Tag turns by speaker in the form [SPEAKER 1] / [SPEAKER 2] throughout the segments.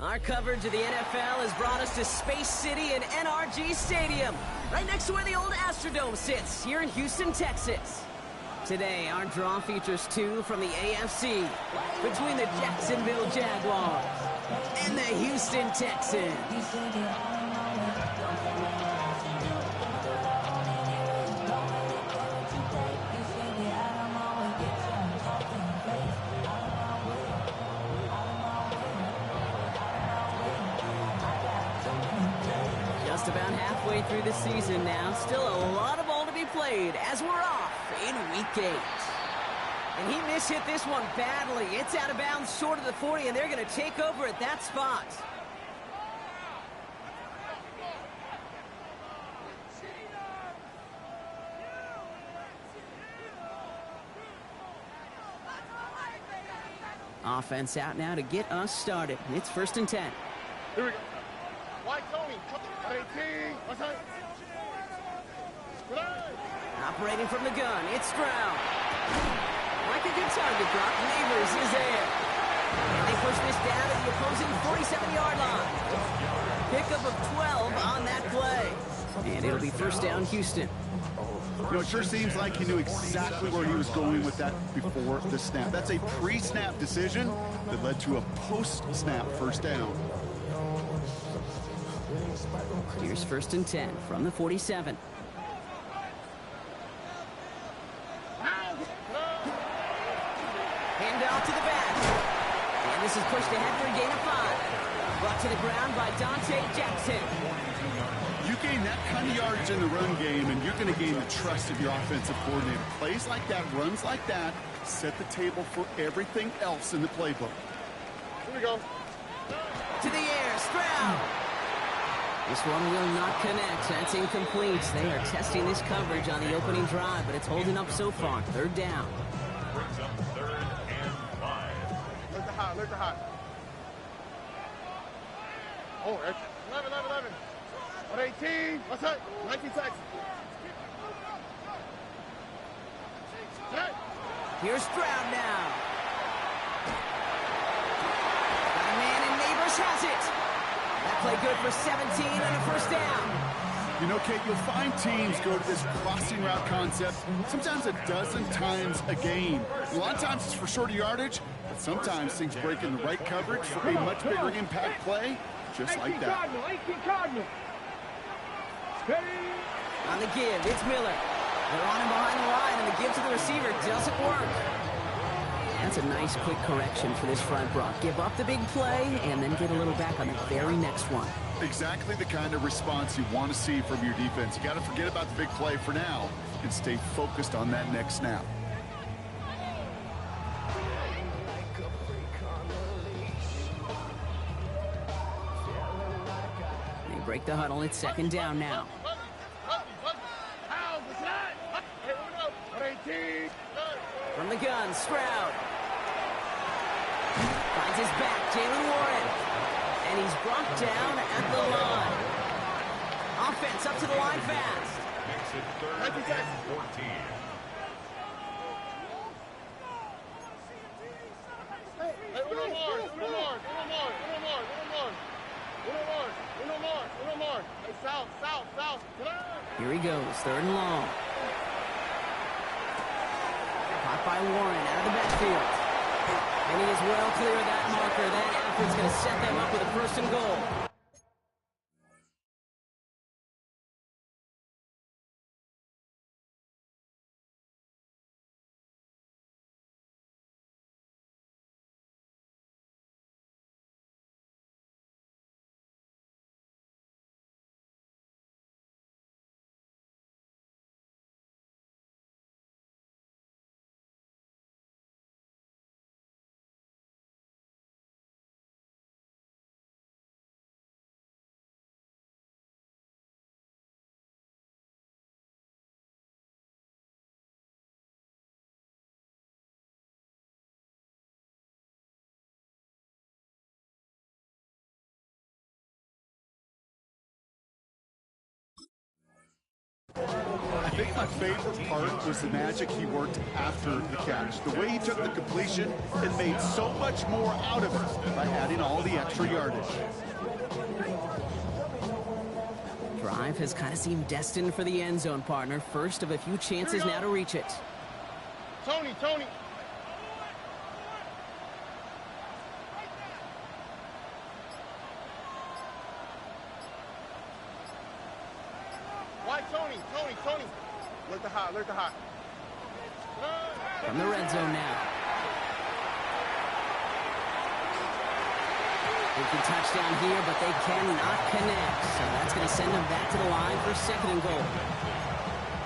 [SPEAKER 1] Our coverage of the NFL has brought us to Space City and NRG Stadium, right next to where the old Astrodome sits, here in Houston, Texas. Today, our draw features two from the AFC, between the Jacksonville Jaguars and the Houston Texans. Just about halfway through the season now. Still a lot of ball to be played as we're off in Week 8. And he mishit this one badly. It's out of bounds short of the 40, and they're going to take over at that spot. Offense out now to get us started. It's 1st and 10.
[SPEAKER 2] Here we go. Why Tony? 18. What's that?
[SPEAKER 1] Operating from the gun, it's Stroud. Like a good target drop, Neighbors is there. And they push this down to the opposing 47-yard line. Pickup of 12 on that play. And it'll be 1st down, Houston.
[SPEAKER 3] You know, it sure seems like he knew exactly where he was going with that before the snap. That's a pre-snap decision that led to a post-snap 1st down.
[SPEAKER 1] Here's 1st and 10 from the 47. Handoff to the back. And this is pushed ahead for a gain of 5. Brought to the ground by Dante Jackson.
[SPEAKER 3] You gain that kind of yardage in the run game, and you're going to gain the trust of your offensive coordinator. Plays like that, runs like that, set the table for everything else in the playbook.
[SPEAKER 2] Here we go.
[SPEAKER 1] To the air, Stroud. This one will not connect. That's incomplete. They are testing this coverage on the opening drive, but it's holding up so far. 3rd down.
[SPEAKER 4] Brings up 3rd and 5.
[SPEAKER 2] Look the hot, look the hot. Oh, 11. 18. What's that? 19 seconds.
[SPEAKER 1] Here's Stroud now. Got a man, and Neighbors has it. That play good for 17 and a 1st down.
[SPEAKER 3] You know, Kate, you'll find teams go to this crossing route concept sometimes a dozen times a game. A lot of times it's for shorter yardage, but sometimes things break in the right coverage for a much bigger impact play, just like that.
[SPEAKER 2] 18 Cardinal.
[SPEAKER 1] On the give, it's Miller. They're on him behind the line, and the give to the receiver doesn't work. That's a nice quick correction for this front, Brock. Give up the big play and then get a little back on the very next one.
[SPEAKER 3] Exactly the kind of response you want to see from your defense. You got to forget about the big play for now and stay focused on that next snap.
[SPEAKER 1] They break the huddle. It's 2nd down now. From the gun, Stroud. Finds his back, Jalen Warren. And he's brought down at the line. Offense up to the line fast.
[SPEAKER 4] Makes it 3rd and 14.
[SPEAKER 1] Here he goes, 3rd and long. Caught by Warren out of the backfield. And he is well clear of that marker. That effort's going to set them up with a 1st and goal.
[SPEAKER 3] think my favorite part was the magic he worked after the catch. The way he took the completion and made so much more out of it by adding all the extra yardage.
[SPEAKER 1] Drive has kind of seemed destined for the end zone, partner. First of a few chances now to reach it.
[SPEAKER 2] Tony. Why Tony? Look the hot.
[SPEAKER 1] From the red zone now. They can touchdown here, but they cannot connect. So that's going to send them back to the line for 2nd and goal.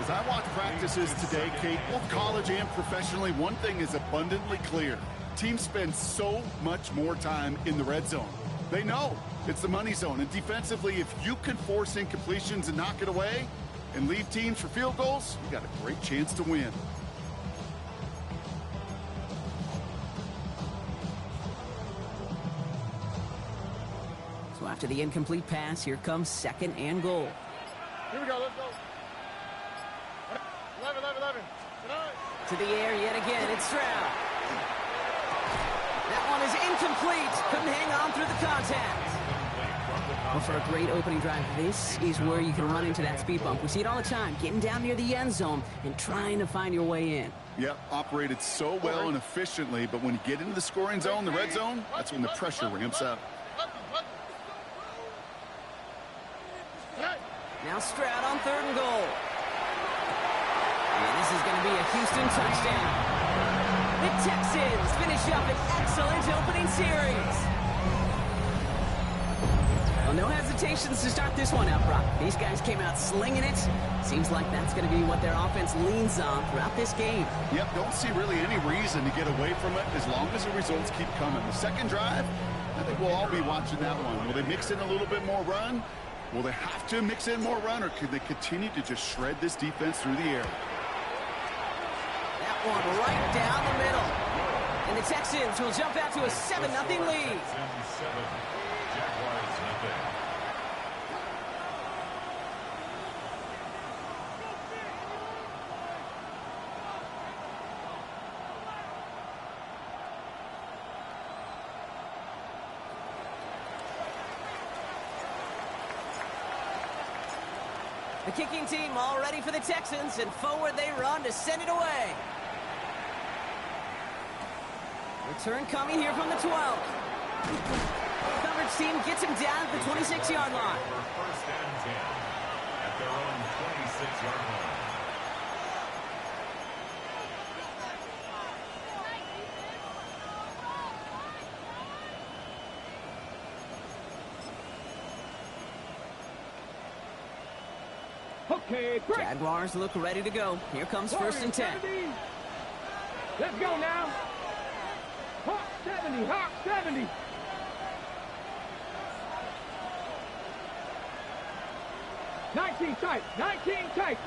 [SPEAKER 3] As I watch practices today, Kate, both college and professionally, one thing is abundantly clear. Teams spend so much more time in the red zone. They know it's the money zone. And defensively, if you can force incompletions and knock it away and leave teams for field goals, you got a great chance to win.
[SPEAKER 1] So after the incomplete pass, here comes 2nd and goal.
[SPEAKER 2] Here we go, let's go. 11.
[SPEAKER 1] To the air yet again, it's Stroud. That one is incomplete. Couldn't hang on through the contact. Well, for a great opening drive, this is where you can run into that speed bump. We see it all the time, getting down near the end zone and trying to find your way in.
[SPEAKER 3] Yep, operated so well and efficiently, but when you get into the scoring zone, the red zone, that's when the pressure ramps up.
[SPEAKER 1] Now Stroud on 3rd and goal. And this is going to be a Houston touchdown. The Texans finish up an excellent opening series. Well, no hesitations to start this one out, Brock. These guys came out slinging it. Seems like that's going to be what their offense leans on throughout this game.
[SPEAKER 3] Yep, don't see really any reason to get away from it as long as the results keep coming. The second drive, I think we'll all be watching that one. Will they mix in a little bit more run? Will they have to mix in more run, or could they continue to just shred this defense through the air?
[SPEAKER 1] That one right down the middle. And the Texans will jump out to a 7-0 lead.
[SPEAKER 4] Jaguars nothing.
[SPEAKER 1] The kicking team all ready for the Texans, and forward they run to send it away. Return coming here from the 12. Coverage team gets him down at the 26-yard line.
[SPEAKER 4] For 1st and 10 at their own 26-yard line.
[SPEAKER 5] Okay, quick.
[SPEAKER 1] Jaguars look ready to go. Here comes 1st and 10.
[SPEAKER 5] 70. Let's go now. Hawk 70. 19 tight.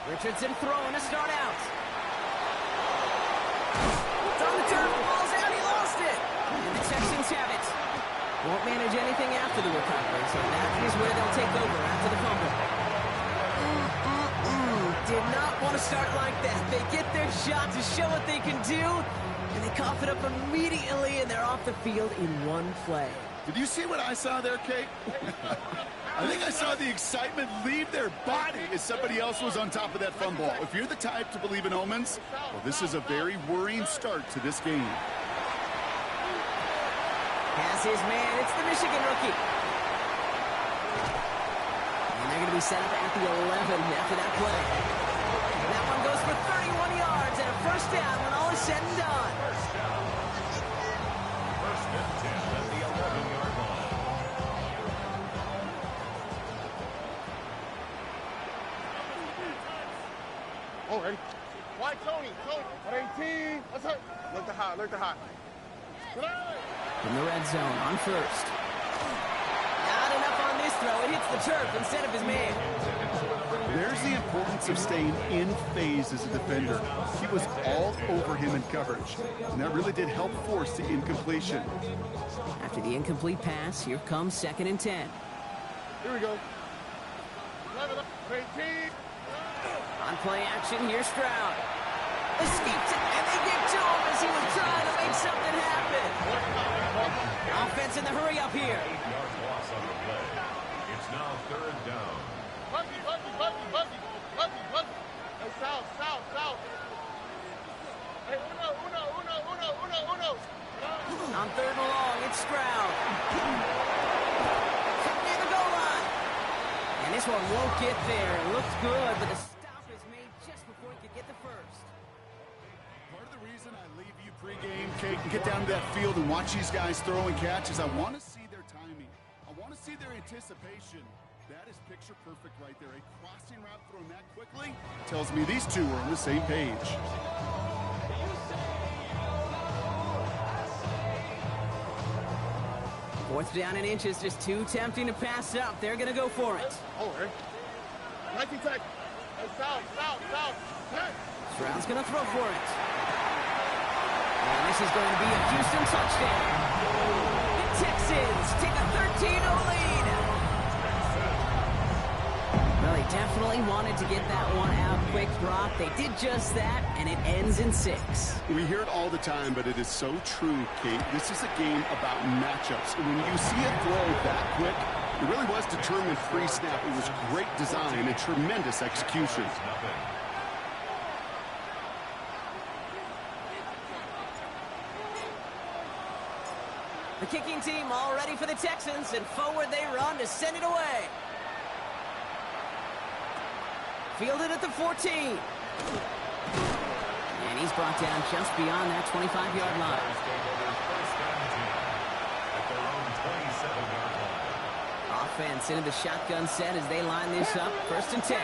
[SPEAKER 1] Richardson throwing to start out. It's on the turf, ball's out, he lost it. And the Texans have it. Won't manage anything after the recovery, so that is where they'll take over after the fumble. Did not want to start like that. They get their shot to show what they can do, and they cough it up immediately, and they're off the field in one play.
[SPEAKER 3] Did you see what I saw there, Kate? I think I saw the excitement leave their body as somebody else was on top of that fumble. If you're the type to believe in omens, well, this is a very worrying start to this game.
[SPEAKER 1] Has his man. It's the Michigan rookie. And they're going to be set up at the 11 after that play. That one goes for 31 yards and a 1st down when all is said and done.
[SPEAKER 4] 1st and 10 at the 11-yard line.
[SPEAKER 2] Oh, ready? Why Tony? 18. Let's hurt. Look the hot.
[SPEAKER 1] From the red zone on 1st. Not enough on this throw. It hits the turf instead of his man.
[SPEAKER 3] There's the importance of staying in phase as a defender. He was all over him in coverage, and that really did help force the incompletion.
[SPEAKER 1] After the incomplete pass, here comes 2nd and 10.
[SPEAKER 2] Here we go. 18.
[SPEAKER 1] On play action, here's Stroud. Escapes it, and they get to him as he was trying to make something happen. Offense in the hurry up here.
[SPEAKER 4] 8-yard loss on the play. It's now 3rd down.
[SPEAKER 2] Buggy. Hey, south. Hey, uno.
[SPEAKER 1] On 3rd and long, it's Stroud. Near the goal line. And this one won't get there. It looked good, but the stop is made just before he could get the first.
[SPEAKER 3] Part of the reason I leave you pregame, Kate, and get down to that field and watch these guys throw and catch is I want to see their timing. I want to see their anticipation. That is picture perfect right there. A crossing route thrown that quickly tells me these two are on the same page.
[SPEAKER 1] Fourth down and inches, just too tempting to pass up. They're going to go for it.
[SPEAKER 2] Over. 19 tech. Hey, south. Hey.
[SPEAKER 1] Stroud's going to throw for it. And this is going to be a Houston touchdown. The Texans take a 13-0 lead. Well, they definitely wanted to get that one out quick drop. They did just that, and it ends in 6.
[SPEAKER 3] We hear it all the time, but it is so true, Kate. This is a game about matchups. When you see a throw that quick, it really was determined pre-snap. It was great design and tremendous execution.
[SPEAKER 1] The kicking team all ready for the Texans, and forward they run to send it away. Fielded at the 14. And he's brought down just beyond that 25-yard line. Offense into the shotgun set as they line this up. 1st and 10.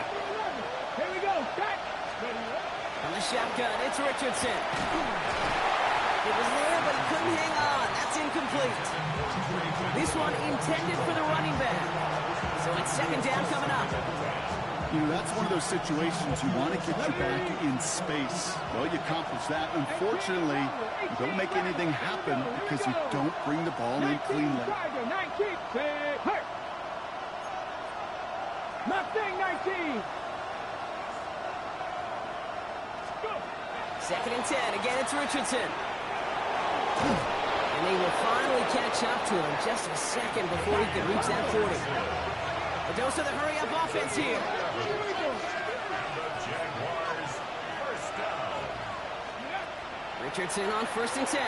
[SPEAKER 5] Here we go. Back.
[SPEAKER 1] From the shotgun, it's Richardson. It was there, but he couldn't hang on. That's incomplete. This one intended for the running back. So it's 2nd down coming up.
[SPEAKER 3] You know, that's one of those situations you want to get your back in space. Well, you accomplish that. Unfortunately, you don't make anything happen because you don't bring the ball in cleanly.
[SPEAKER 5] 19. Hurt. Mustang 19. Go.
[SPEAKER 1] 2nd and 10. Again, it's Richardson. And they will finally catch up to him just a second before he can reach that 40. A dose of the hurry-up offense here. Richardson on 1st and 10.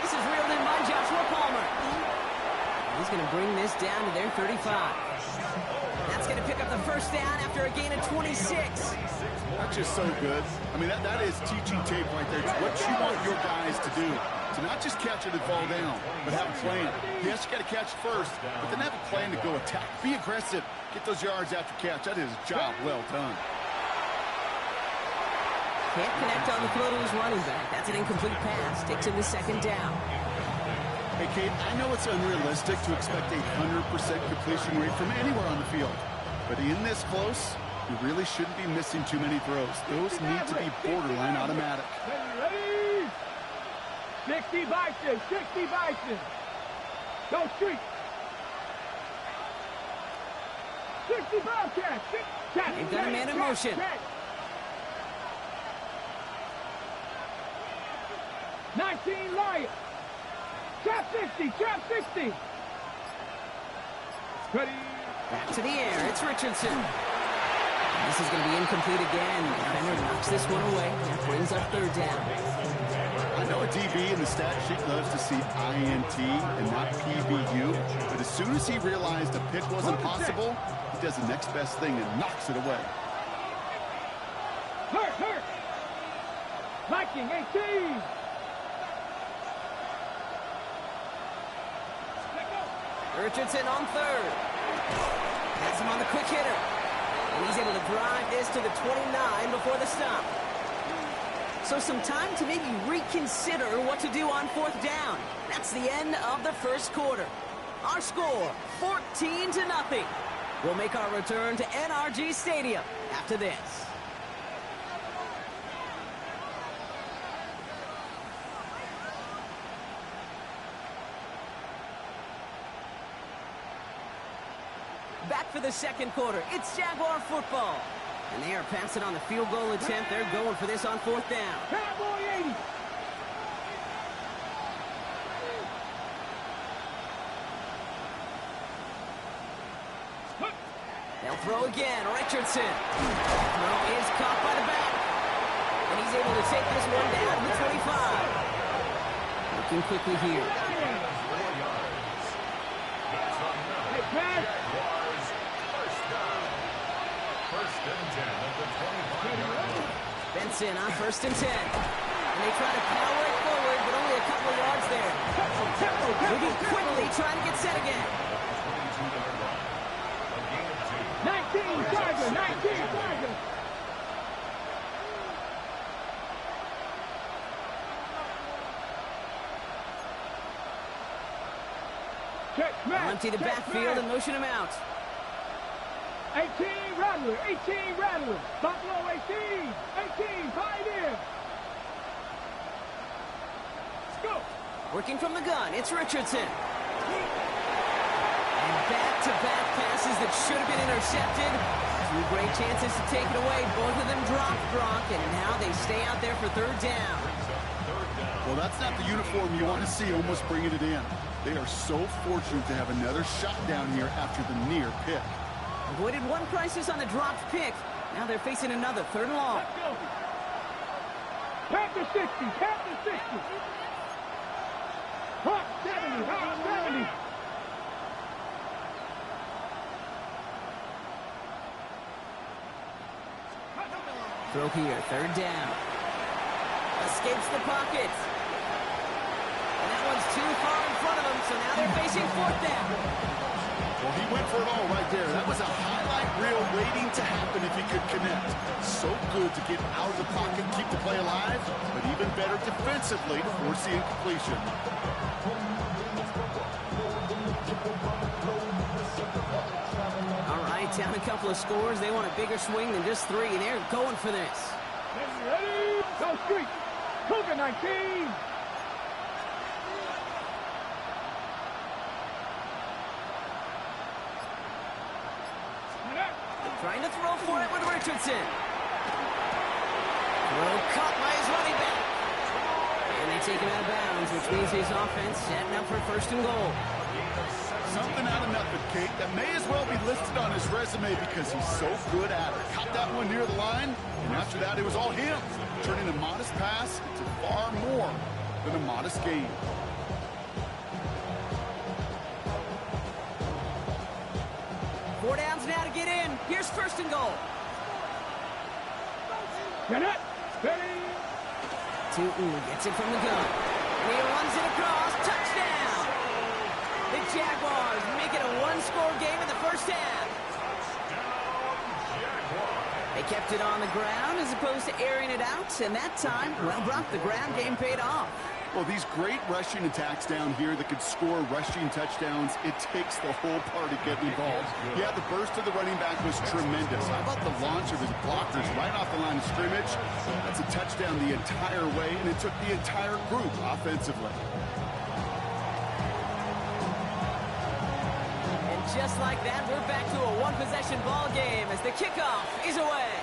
[SPEAKER 1] This is reeled in by Joshua Palmer. He's going to bring this down to their 35. That's going to pick up the 1st down after a gain of 26.
[SPEAKER 3] That's just so good. I mean, that is teaching tape right there. It's what you want your guys to do. To not just catch it and fall down, but have a plan. Yes, you got to catch first, but then have a plan to go attack. Be aggressive. Get those yards after catch. That is a job well done.
[SPEAKER 1] Can't connect on the throw to his running back. That's an incomplete pass. Takes him to 2nd down.
[SPEAKER 3] Hey, Kate, I know it's unrealistic to expect a 100% completion rate from anywhere on the field. But in this close, you really shouldn't be missing too many throws. Those need to be borderline automatic.
[SPEAKER 5] Ready? 60 Bison. 60 Bison. Go street. 60 Bobcats.
[SPEAKER 1] They've got a man in motion.
[SPEAKER 5] 19 Lions. Trap 60. Trap 60. Ready?
[SPEAKER 1] Back to the air. It's Richardson. This is going to be incomplete again. Defender knocks this one away. That brings up 3rd down.
[SPEAKER 3] I know a DB in the stat sheet loves to see INT and not PBU, but as soon as he realized a pick wasn't possible, he does the next best thing and knocks it away.
[SPEAKER 5] Hurt. Viking 18.
[SPEAKER 1] Richardson on 3rd. Has him on the quick hitter. And he's able to drive this to the 29 before the stop. So some time to maybe reconsider what to do on 4th down. That's the end of the 1st quarter. Our score, 14-0. We'll make our return to NRG Stadium after this. Back for the the second quarter. It's Jaguar football. And they are passing on the field goal attempt. They're going for this on fourth down.
[SPEAKER 5] Cowboy 80.
[SPEAKER 1] They'll throw again. Richardson. Throw is caught by the back. And he's able to take this one down to the 25. Looking quickly here.
[SPEAKER 5] Hey, Pat.
[SPEAKER 4] First and 10 at the 25-yard line.
[SPEAKER 1] Benson on first and 10. And they try to power it forward, but only a couple of yards there. Moving quickly, trying to get set again.
[SPEAKER 4] 22-yard line. A gain of 2.
[SPEAKER 5] 19, Tiger, 19, Tiger. Check, Matt.
[SPEAKER 1] Empty the backfield and motion him out.
[SPEAKER 5] 18, Rattler, 18, Rattler. Buffalo, 18, 18, Pioneer. Let's go.
[SPEAKER 1] Working from the gun, it's Richardson. And back-to-back passes that should have been intercepted. Two great chances to take it away. Both of them dropped, Gronk, and now they stay out there for third down.
[SPEAKER 3] Well, that's not the uniform you want to see almost bringing it in. They are so fortunate to have another shot down here after the near pick.
[SPEAKER 1] Avoided one crisis on the dropped pick. Now they're facing another third and long.
[SPEAKER 5] Let's go. Panther 60, Panther 60. Hot 70, hot 70.
[SPEAKER 1] Throw here, third down. Escapes the pocket. And that one's too far in front of them, so now they're facing fourth down.
[SPEAKER 3] Well, he went for it all right there. That was a highlight reel waiting to happen if he could connect. So good to get out of the pocket and keep the play alive, but even better defensively to force the incompletion.
[SPEAKER 1] All right, down a couple of scores. They want a bigger swing than just 3. They're going for this.
[SPEAKER 5] Ready? Go street. Cougar 19.
[SPEAKER 1] Trying to throw for it with Richardson. Throw caught by his running back. And they take him out of bounds, which means his offense setting up for first and goal.
[SPEAKER 3] Something out of nothing, Kate, that may as well be listed on his resume because he's so good at it. Caught that one near the line, and after that it was all him, turning a modest pass into far more than a modest gain.
[SPEAKER 1] Four downs now to get in. Here's first and goal.
[SPEAKER 5] Get it. Ready?
[SPEAKER 1] Tootin gets it from the gun. And he runs it across. Touchdown! The Jaguars make it a one-score game in the first half. They kept it on the ground as opposed to airing it out. And that time, well, Brock, the ground game paid off.
[SPEAKER 3] Well, these great rushing attacks down here that could score rushing touchdowns, it takes the whole party getting involved. Yeah, the burst of the running back was tremendous. How about the launch of his blockers right off the line of scrimmage? That's a touchdown the entire way, and it took the entire group offensively.
[SPEAKER 1] And just like that, we're back to a one-possession ball game as the kickoff is away.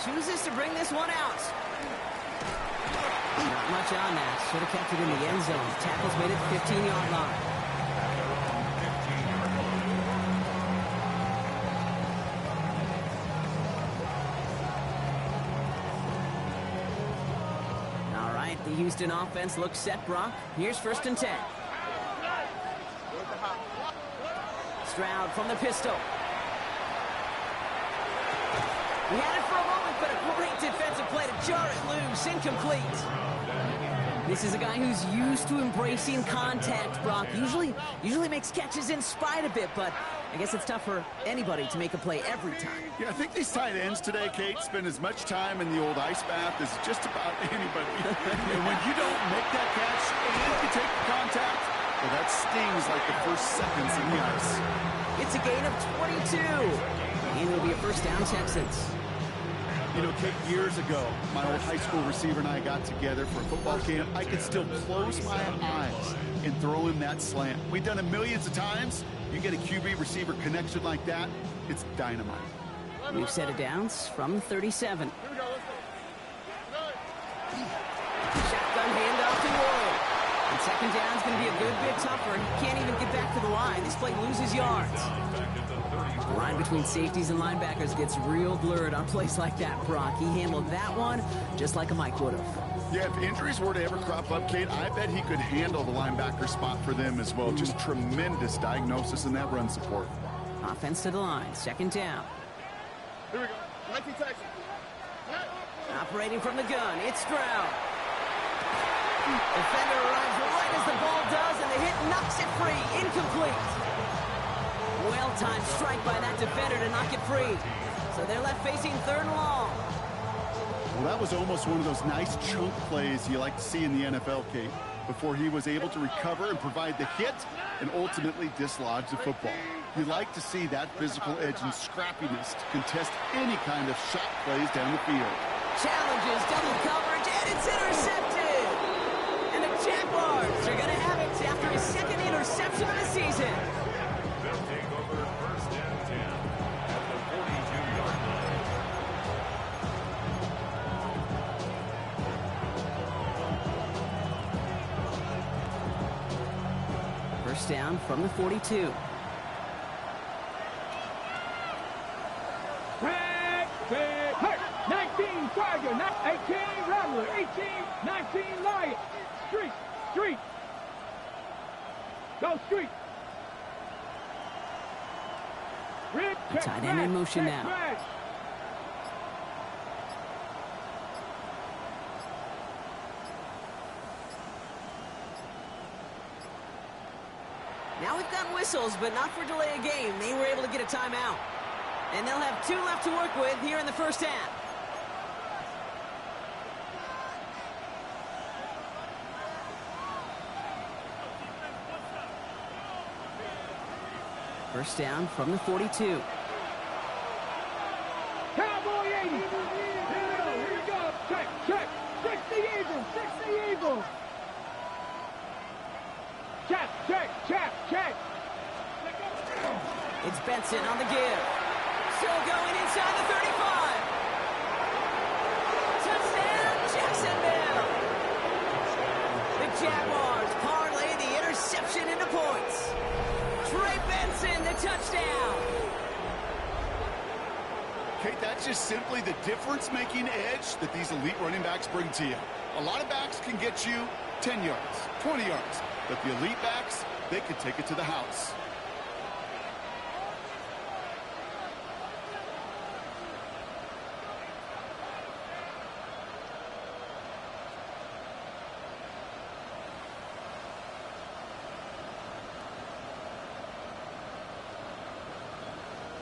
[SPEAKER 1] Chooses to bring this one out. Not much on that. Should have kept it in the end zone. Tackle's made it 15-yard line. All right, the Houston offense looks set, Brock. Here's first and 10. Stroud from the pistol. He had it for a moment, but a great defensive play to jar it loose. Incomplete. This is a guy who's used to embracing contact, Brock. Usually makes catches in spite of it, but I guess it's tough for anybody to make a play every time.
[SPEAKER 3] Yeah, I think these tight ends today, Kate, spend as much time in the old ice bath as just about anybody. And when you don't make that catch and you take the contact, well, that stings like the first seconds in the ice.
[SPEAKER 1] It's a gain of 22. And it'll be a first down, Texans.
[SPEAKER 3] You know, Kate, years ago, my old high school receiver and I got together for a football camp. I could still close my eyes and throw him that slant. We've done it millions of times. You get a QB receiver connection like that, it's dynamite.
[SPEAKER 1] New set of downs from 37.
[SPEAKER 2] Here we go, let's go.
[SPEAKER 1] Shotgun handoff to Ward. And second down's going to be a good bit tougher. He can't even get back to the line. This play loses yards. The line between safeties and linebackers gets real blurred on plays like that, Brock. He handled that one just like a Mike would have.
[SPEAKER 3] Yeah, if injuries were to ever crop up, Kate, I bet he could handle the linebacker spot for them as well. Just tremendous diagnosis in that run support.
[SPEAKER 1] Offense to the line, second down.
[SPEAKER 2] Here we go. 19 Texas.
[SPEAKER 1] Operating from the gun, it's Stroud. Defender arrives right as the ball does, and the hit knocks it free. Incomplete. Well-timed strike by that defender to knock it free. So they're left facing third and long.
[SPEAKER 3] Well, that was almost one of those nice chunk plays you like to see in the NFL, Kate, before he was able to recover and provide the hit and ultimately dislodge the football. You like to see that physical edge and scrappiness to contest any kind of shot plays down the field.
[SPEAKER 1] Challenges, double coverage, and it's intercepted. And the Jaguars are going to have it after his second interception of the season.
[SPEAKER 4] They'll take over first and 10 at the 42-yard line.
[SPEAKER 1] First down from the 42.
[SPEAKER 5] Hurt. 19 Tiger, 18 Rambler, 18, 19 Lion. Street, street. Go street. Red, check,
[SPEAKER 1] Tight end in motion
[SPEAKER 5] check,
[SPEAKER 1] now.
[SPEAKER 5] Smash.
[SPEAKER 1] Now we've got whistles, but not for delay of game. They were able to get a timeout. And they'll have 2 left to work with here in the first half. First down from the 42.
[SPEAKER 5] Cowboy 80. Here we go. Check, check. 60 Eagles, 60 Eagles. Check, check, check, check.
[SPEAKER 1] It's Benson on the give. Still going inside the 35. Touchdown, Jacksonville. The Jaguars parlay the interception into points. Trey Benson, the touchdown.
[SPEAKER 3] Kate, that's just simply the difference-making edge that these elite running backs bring to you. A lot of backs can get you 10 yards, 20 yards, but the elite backs, they can take it to the house.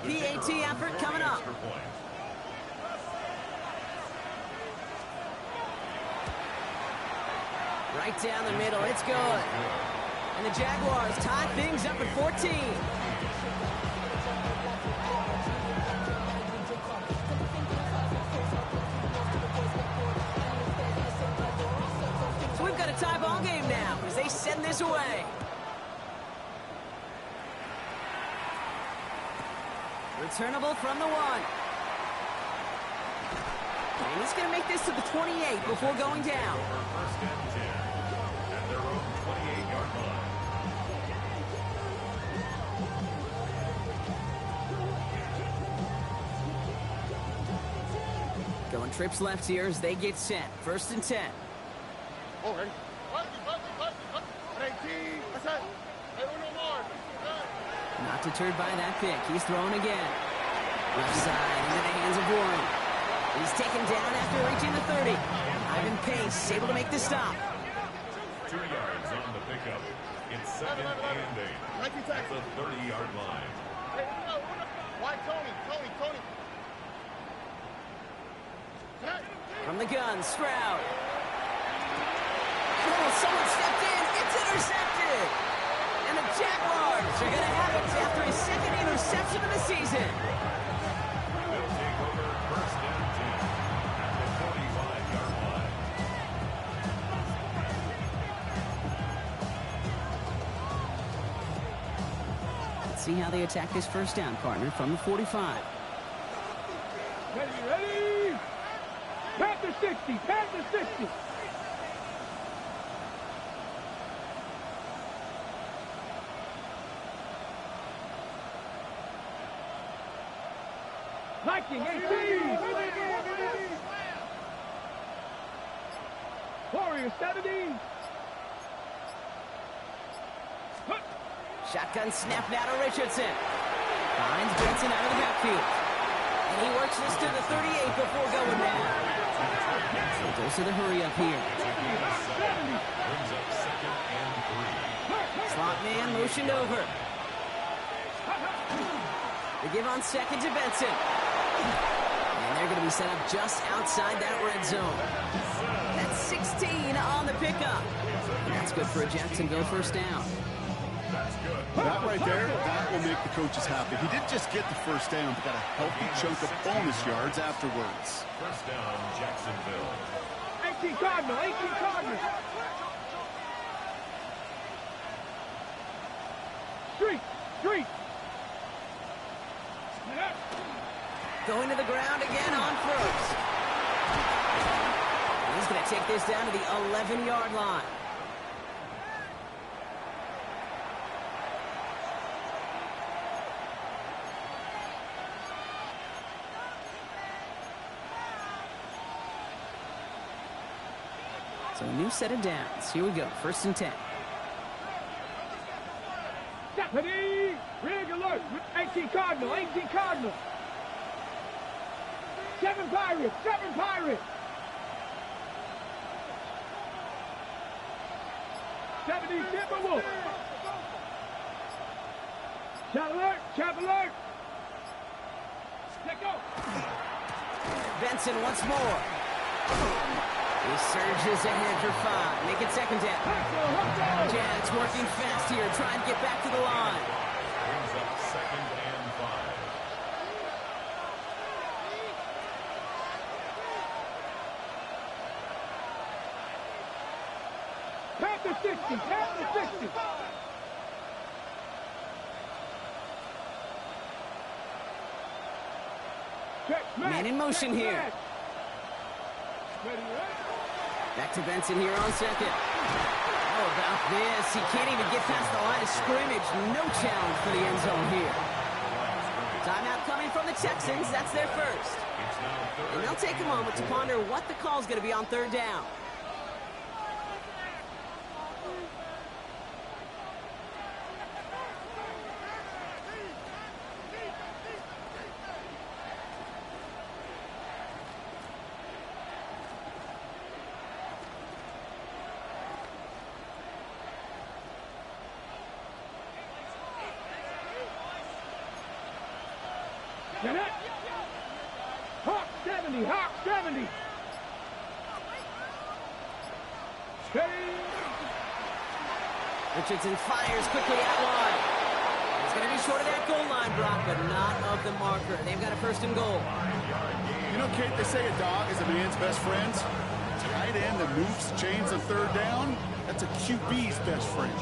[SPEAKER 1] PAT effort coming up. Right down the middle, it's good. And the Jaguars tie things up at 14. So we've got a tie ball game now as they send this away. Returnable from the 1. And he's going to make this to the 28 before going down.
[SPEAKER 4] First and 10 at their own 28-yard line.
[SPEAKER 1] Going trips left here as they get set. First and 10.
[SPEAKER 2] Oh, ready? 18. That's it. Hey, no more.
[SPEAKER 1] Not deterred by that pick. He's throwing again. Left side into the hands of Warren. He's taken down after reaching the 30. Ivan Pace able to make the stop.
[SPEAKER 4] 2 yards on the pickup. It's second and 8 at the 30-yard line.
[SPEAKER 2] Hey, why Tony?
[SPEAKER 1] From the gun, Stroud. Oh, someone stepped in. It's intercepted. And the Jaguars are going to have it after his second interception of the season.
[SPEAKER 4] They'll take over first and 10
[SPEAKER 1] see how they attack this first down, partner, from the 45.
[SPEAKER 5] Ready. Panther 60, Panther 60. Viking 18. Warrior 70.
[SPEAKER 1] Shotgun snap now to Richardson. Finds Benson out of the backfield. And he works this to the 38 before going down. So goes to the hurry up here.
[SPEAKER 4] Brings up 2nd and 3.
[SPEAKER 1] Slot man motioned over. They give on 2nd to Benson. And they're going to be set up just outside that red zone. That's 16 on the pickup. That's good for a Jacksonville first down.
[SPEAKER 3] That right there, that will make the coaches happy. He didn't just get the first down, but got a healthy chunk of bonus yards afterwards.
[SPEAKER 4] First down, Jacksonville.
[SPEAKER 5] 18 Cardinal, 18 Cardinal. Street.
[SPEAKER 1] Going to the ground again on first. He's going to take this down to the 11-yard line. So a new set of downs. Here we go. 1st and 10.
[SPEAKER 5] Deputy! Rig alert! 18 Cardinal, 18 Cardinal. 7 Pirates, 7 Pirates. 70 Timberwolves. Chap alert! Let go!
[SPEAKER 1] Benson once more. He surges ahead for 5. Make it 2nd down. Jags working fast here, trying to get back to the line.
[SPEAKER 4] Brings up 2nd and 5.
[SPEAKER 5] Panther 60, Panther 60.
[SPEAKER 1] Man in motion here. Back to Benson here on 2nd. How about this? He can't even get past the line of scrimmage. No challenge for the end zone here. Timeout coming from the Texans. That's their first. And they'll take a moment to ponder what the call's going to be on 3rd down.
[SPEAKER 5] Hawk 70.
[SPEAKER 1] Richardson fires quickly out wide. He's going to be short of that goal line, Brock, but not of the marker. They've got a 1st and goal.
[SPEAKER 3] You know, Kate, they say a dog is a man's best friend. Tight end that moves chains on 3rd down, that's a QB's best friend.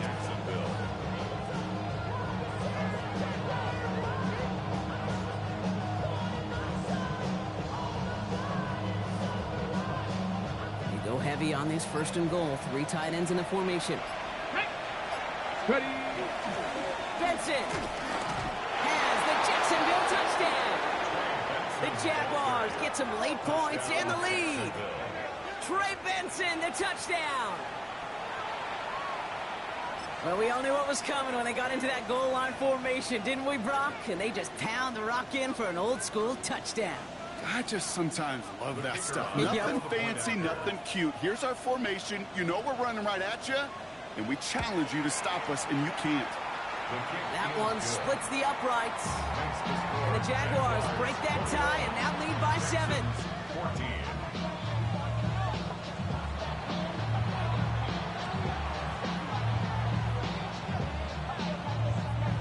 [SPEAKER 1] Heavy on this 1st and goal. 3 tight ends in the formation.
[SPEAKER 5] Ready.
[SPEAKER 1] Benson has the Jacksonville touchdown. The Jaguars get some late points and the lead. Trey Benson, the touchdown. Well, we all knew what was coming when they got into that goal line formation, didn't we, Brock? And they just pound the rock in for an old-school touchdown.
[SPEAKER 3] I just sometimes love that stuff. Nothing fancy, nothing cute. Here's our formation. You know we're running right at you, and we challenge you to stop us, and you can't.
[SPEAKER 1] That one splits the uprights. And the Jaguars break that tie and now lead by 7.
[SPEAKER 4] 14.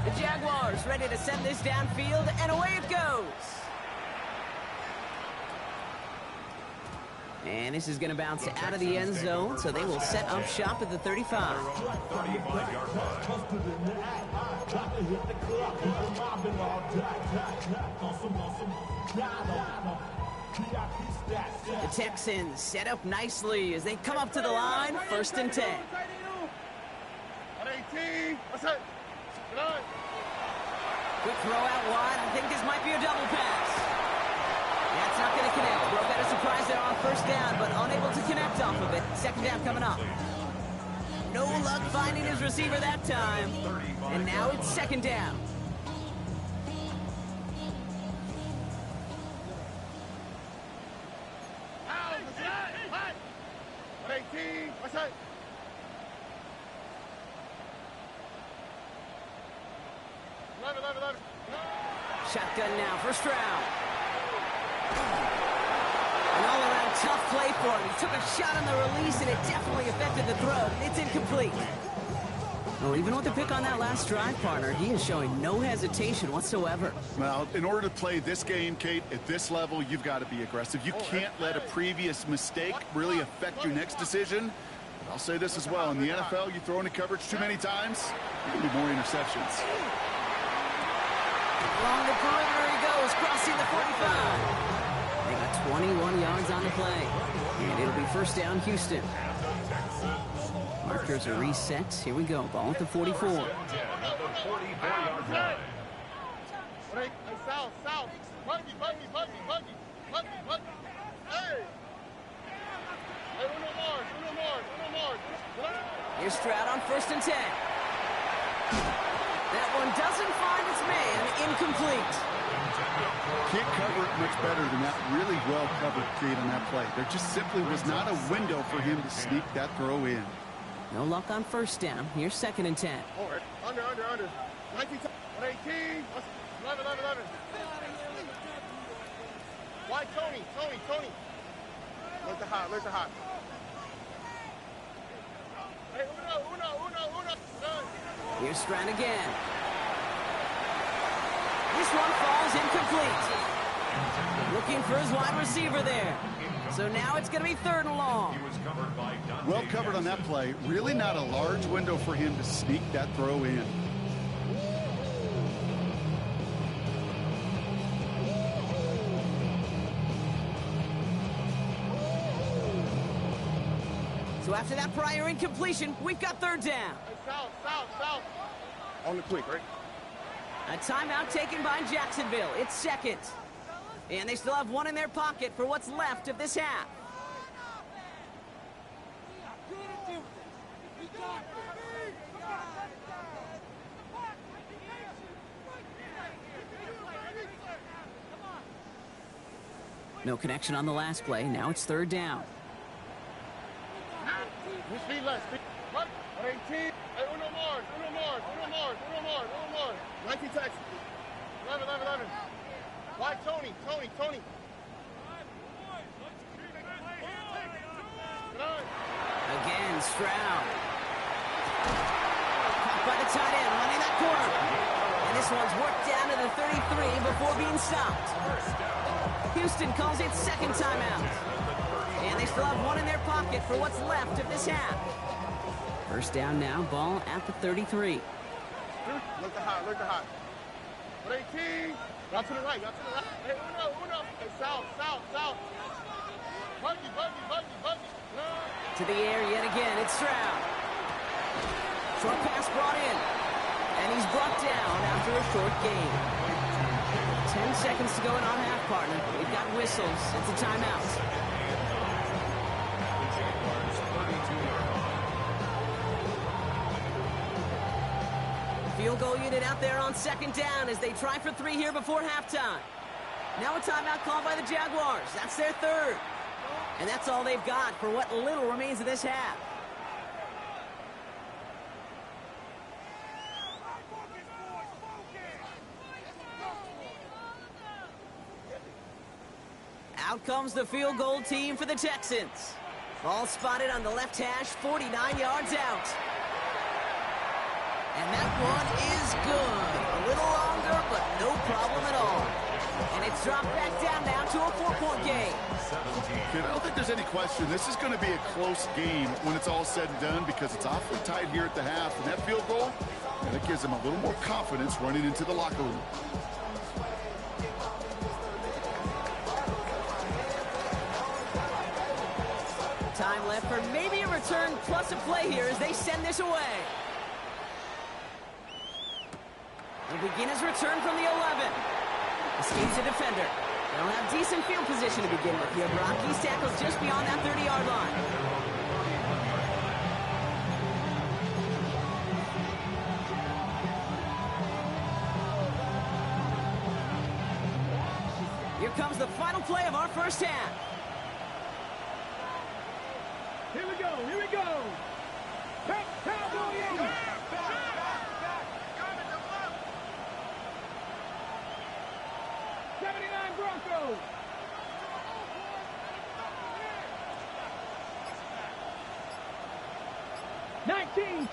[SPEAKER 1] The Jaguars ready to send this downfield, and away it goes. And this is going to bounce out of the end zone, so they will set up shop at the 35.
[SPEAKER 4] 35-yard line.
[SPEAKER 1] The Texans set up nicely as they come up to the line, 1st and 10.
[SPEAKER 2] At 18, what's that? Get on.
[SPEAKER 1] Quick throw out wide. I think this might be a double pass. That's not going to connect. Broke out a surprise there on 1st down, but unable to connect off of it. 2nd down coming up. No luck finding his receiver that time. And now it's 2nd down.
[SPEAKER 2] At 18, what's that?
[SPEAKER 1] Shotgun now, 1st round. An all-around tough play for him. He took a shot on the release, and it definitely affected the throw. It's incomplete. Well, even with the pick on that last drive, partner, he is showing no hesitation whatsoever.
[SPEAKER 3] Well, in order to play this game, Kate, at this level, you've got to be aggressive. You can't let a previous mistake really affect your next decision. But I'll say this as well. In the NFL, you throw into coverage too many times, you're going to be more interceptions.
[SPEAKER 1] Along the perimeter he goes, crossing the 45. They got 21 yards on the play. And it'll be 1st down, Houston. Markers are reset. Here we go. Ball at the 44.
[SPEAKER 4] At the 44-yard line.
[SPEAKER 2] Hey, south. Buggy. Hey! Hey, uno more.
[SPEAKER 1] Here's Stroud on 1st and 10. That one doesn't find its man. Incomplete.
[SPEAKER 3] Can't cover it much better than that. Really well covered, Kate, on that play. There just simply was not a window for him to sneak that throw in.
[SPEAKER 1] No luck on 1st down. Here's 2nd and 10.
[SPEAKER 2] Forward. Under. 19, 18. 11. Why Tony? Look the hot. Hey, uno.
[SPEAKER 1] Here's Stroud again. This one falls incomplete. Looking for his wide receiver there. So now it's going to be 3rd and long.
[SPEAKER 3] Well covered on that play. Really not a large window for him to sneak that throw in.
[SPEAKER 1] So after that prior incompletion, we've got 3rd down.
[SPEAKER 2] South. On the quick, right?
[SPEAKER 1] A timeout taken by Jacksonville. It's 2nd. And they still have one in their pocket for what's left of this half. No connection on the last play. Now it's 3rd down.
[SPEAKER 2] Speed less. What? 18. Hey, uno more. 19 Texas. 11. Why Tony?
[SPEAKER 1] Again, Stroud. Caught by the tight end, running that corner. And this one's worked down to the 33 before being stopped. Houston calls it 2nd timeout. And they still have one in their pocket for what's left of this half. 1st down now, ball at the 33.
[SPEAKER 2] Look the hot. 18. Got to the right. Hey, uno. Hey, south. Buggy.
[SPEAKER 1] To the air yet again, it's Stroud. Short pass brought in. And he's brought down after a short gain. 10 seconds to go in our half, partner. We've got whistles. It's a timeout. Field goal unit out there on 2nd down as they try for 3 here before halftime. Now a timeout called by the Jaguars. That's their 3rd. And that's all they've got for what little remains of this half. Out comes the field goal team for the Texans. Ball spotted on the left hash, 49 yards out. And that one is good. A little longer, but no problem at all. And it's It's dropped back down now to a 4-point game.
[SPEAKER 3] I don't think there's any question. This is going to be a close game when it's all said and done because it's awfully tight here at the half. And that field goal, that gives them a little more confidence running into the locker room.
[SPEAKER 1] Time left for maybe a return plus a play here as they send this away. He'll begin his return from the 11. Escapes the defender. They'll have decent field position to begin with here. Brock, he's tackled just beyond that 30-yard line. Here comes the final play of our first half.
[SPEAKER 5] Here we go, here we go. Cowboys. 79 Broncos.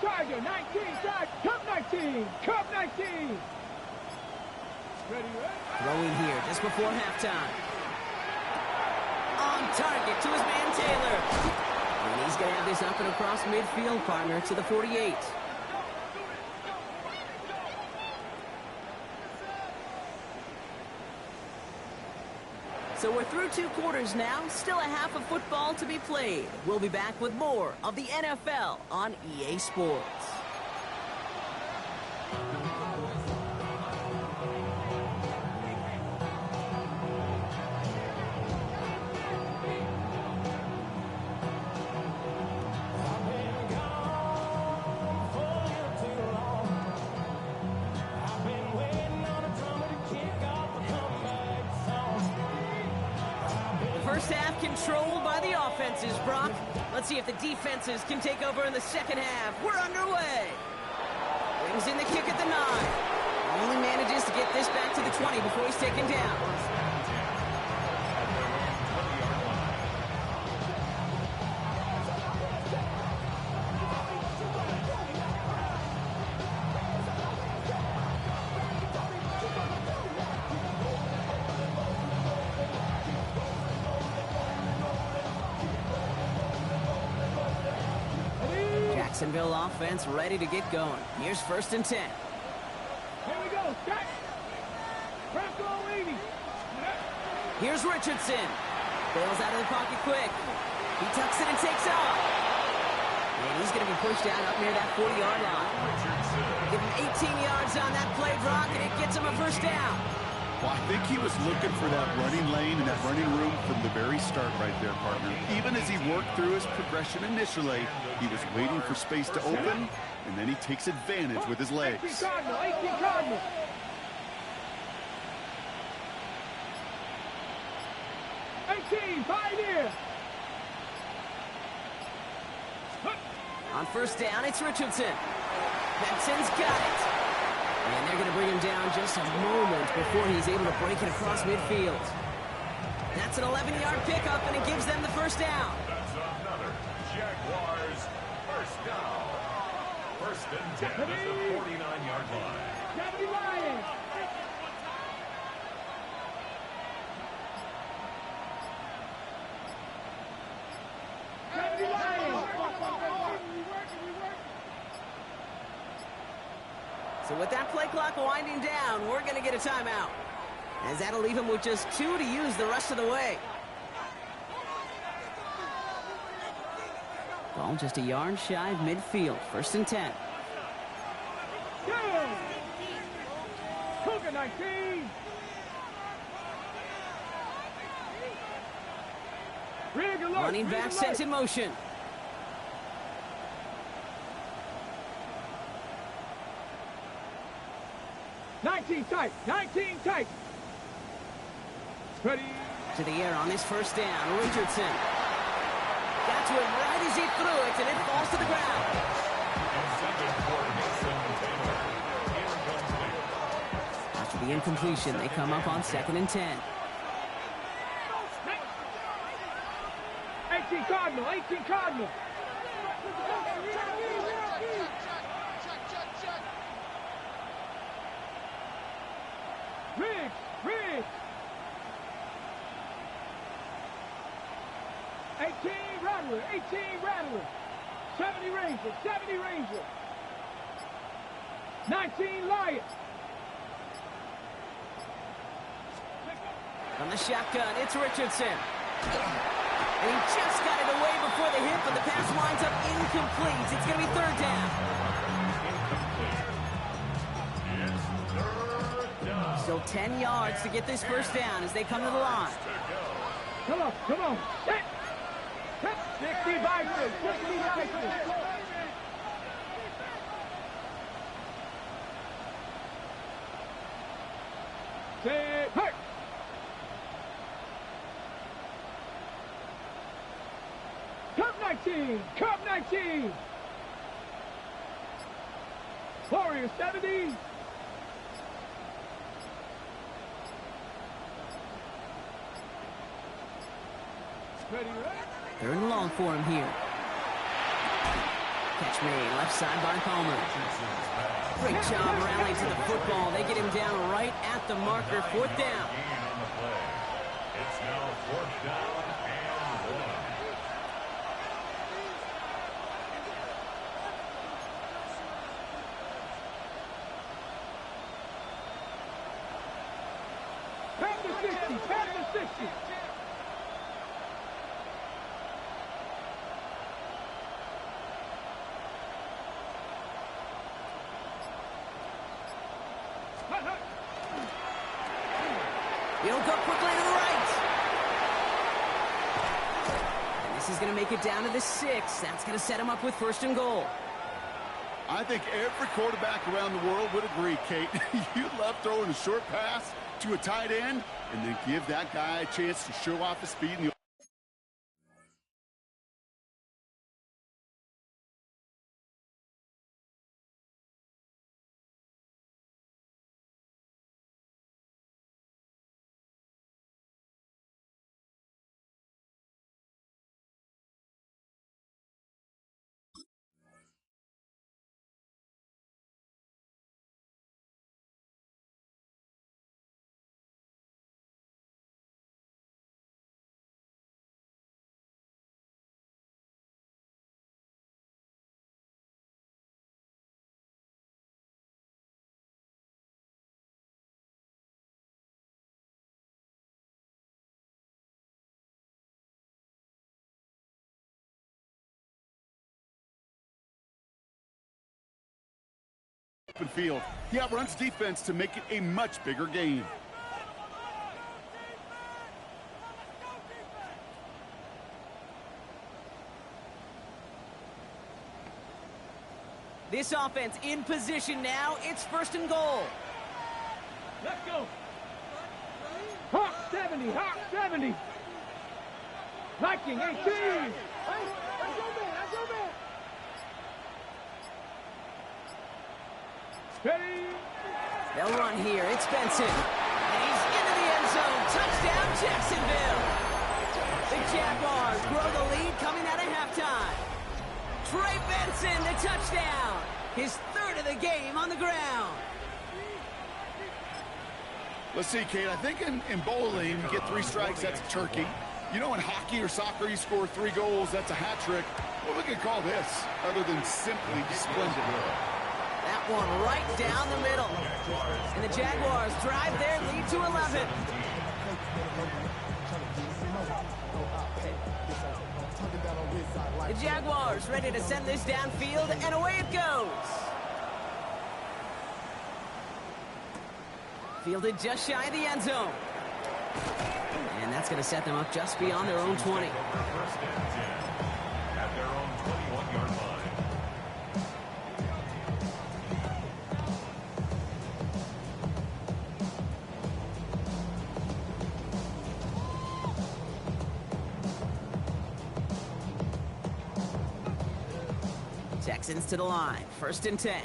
[SPEAKER 5] Charger, 19 Charger, Cup 19, Cup 19. Ready,
[SPEAKER 1] Throwing here just before halftime. On target to his man Taylor. And he's going to have this up and across midfield, partner, to the 48. So we're through 2 quarters now. Still a half of football to be played. We'll be back with more of the NFL on EA Sports. First half controlled by the offenses, Brock. Let's see if the defenses can take over in the second half. We're underway. Brings in the kick at the 9. Only manages to get this back to the 20 before he's taken down. Jacksonville offense ready to get going. Here's 1st and 10.
[SPEAKER 5] Here we go, Jack. Bronco 80.
[SPEAKER 1] Here's Richardson. Bails out of the pocket quick. He tucks it and takes off. And he's going to be pushed down up near that 40-yard line. Give him 18 yards on that play, Brock, and it gets him a first down.
[SPEAKER 3] Well, I think he was looking for that running lane and that running room from the very start right there, partner. Even as he worked through his progression initially, he was waiting for space to open, and then he takes advantage with his legs.
[SPEAKER 5] 18 Cardinal. 18, Pioneer.
[SPEAKER 1] On first down, it's Richardson. Benson's got it. And they're going to bring him down just a moment before he's able to break it across midfield. That's an 11-yard pickup, and it gives them the first down.
[SPEAKER 4] That's another Jaguars first down. 1st and 10 at the 49-yard line.
[SPEAKER 5] 70 Lions.
[SPEAKER 1] So with that play clock winding down, we're going to get a timeout, as that'll leave him with just 2 to use the rest of the way. Ball just a yard shy of midfield. 1st and 10.
[SPEAKER 5] Cougar 19.
[SPEAKER 1] Running back sent in motion.
[SPEAKER 5] Nineteen tight. Ready.
[SPEAKER 1] To the air on this first down. Richardson. Got to him right as he threw it, and it falls to the ground. After the incompletion, they come up on 2nd and 10.
[SPEAKER 5] 18 Cardinal. Riggs. 18 Rattler, 18 Rattler. 70 Ranger, 70 Ranger. 19 Lion.
[SPEAKER 1] From the shotgun, it's Richardson. And he just got it away before the hit, but the pass winds up incomplete. It's going to be third down. Still 10 yards to get this first down as they come to the line.
[SPEAKER 5] Come on, come on. Hit. Hit. 60 Vikings, 60 Vikings. Set, hurt. Cup 19, Cup 19. Warrior 70. Ready, right?
[SPEAKER 1] Third and long for him here. Catch made, left side by Palmer. Great job rallying to the football. They get him down right at the marker, fourth down.
[SPEAKER 4] It's now fourth down and 1.
[SPEAKER 5] Pass the 60, pass the 60.
[SPEAKER 1] He'll go quickly to the right. And this is going to make it down to the 6. That's going to set him up with first and goal.
[SPEAKER 3] I think every quarterback around the world would agree, Kate. You love throwing a short pass to a tight end and then give that guy a chance to show off his speed in the open field. He outruns defense to make it a much bigger game.
[SPEAKER 1] This offense in position now. It's first and goal.
[SPEAKER 5] Let's go. Hawk 70, Hawk 70. Viking 18. Hey, that's your man, that's your man. Ready?
[SPEAKER 1] They'll run here. It's Benson. And he's into the end zone. Touchdown, Jacksonville. The Jaguars grow the lead coming out of halftime. Trey Benson, the touchdown. His third of the game on the ground.
[SPEAKER 3] Let's see, Kate. I think in bowling, you get 3 strikes, that's a turkey. You know, in hockey or soccer, you score 3 goals, that's a hat trick. What we could call this, other than simply splendid.
[SPEAKER 1] That one right down the middle. And the Jaguars drive their lead to 11. The Jaguars ready to send this downfield, and away it goes. Fielded just shy of the end zone. And that's going to set them up just beyond their own 20.
[SPEAKER 4] First and 10 at their own 21-yard line.
[SPEAKER 1] Texans to the line. First and 10.